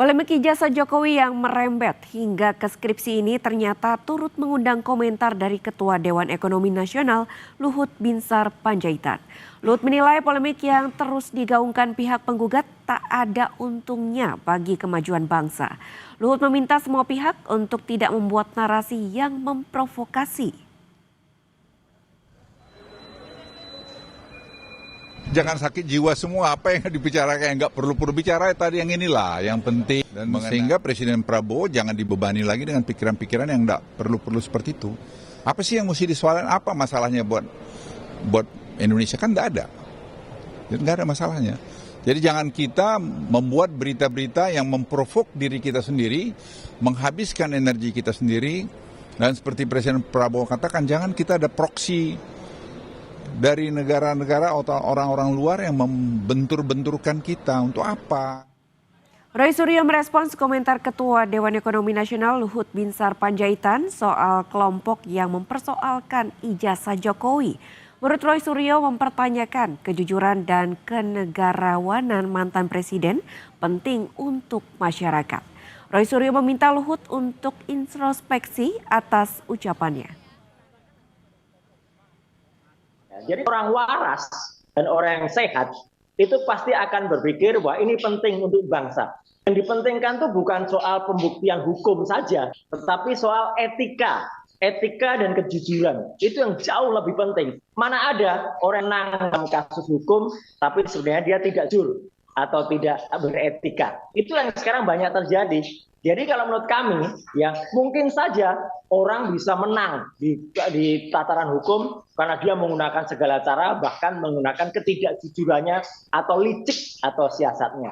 Polemik ijazah Jokowi yang merembet hingga ke skripsi ini ternyata turut mengundang komentar dari Ketua Dewan Ekonomi Nasional Luhut Binsar Panjaitan. Luhut menilai polemik yang terus digaungkan pihak penggugat tak ada untungnya bagi kemajuan bangsa. Luhut meminta semua pihak untuk tidak membuat narasi yang memprovokasi. Jangan sakit jiwa semua, apa yang dibicarakan yang nggak perlu bicara tadi yang inilah yang penting. Dan sehingga Presiden Prabowo jangan dibebani lagi dengan pikiran-pikiran yang nggak perlu seperti itu. Apa sih yang mesti disoalkan, apa masalahnya buat Indonesia, kan nggak ada. Nggak ada masalahnya. Jadi jangan kita membuat berita-berita yang memprovok diri kita sendiri, menghabiskan energi kita sendiri, dan seperti Presiden Prabowo katakan, jangan kita ada proksi dari negara-negara atau orang-orang luar yang membentur-benturkan kita. Untuk apa? Roy Suryo merespons komentar Ketua Dewan Ekonomi Nasional Luhut Binsar Panjaitan soal kelompok yang mempersoalkan ijazah Jokowi. Menurut Roy Suryo, mempertanyakan kejujuran dan kenegarawanan mantan presiden penting untuk masyarakat. Roy Suryo meminta Luhut untuk introspeksi atas ucapannya. Jadi orang waras dan orang yang sehat itu pasti akan berpikir bahwa ini penting untuk bangsa. Yang dipentingkan itu bukan soal pembuktian hukum saja, tetapi soal etika dan kejujuran. Itu yang jauh lebih penting. Mana ada orang dalam kasus hukum tapi sebenarnya dia tidak jujur atau tidak beretika. Itu yang sekarang banyak terjadi. Jadi kalau menurut kami, ya mungkin saja orang bisa menang di tataran hukum karena dia menggunakan segala cara, bahkan menggunakan ketidakjujurannya atau licik atau siasatnya.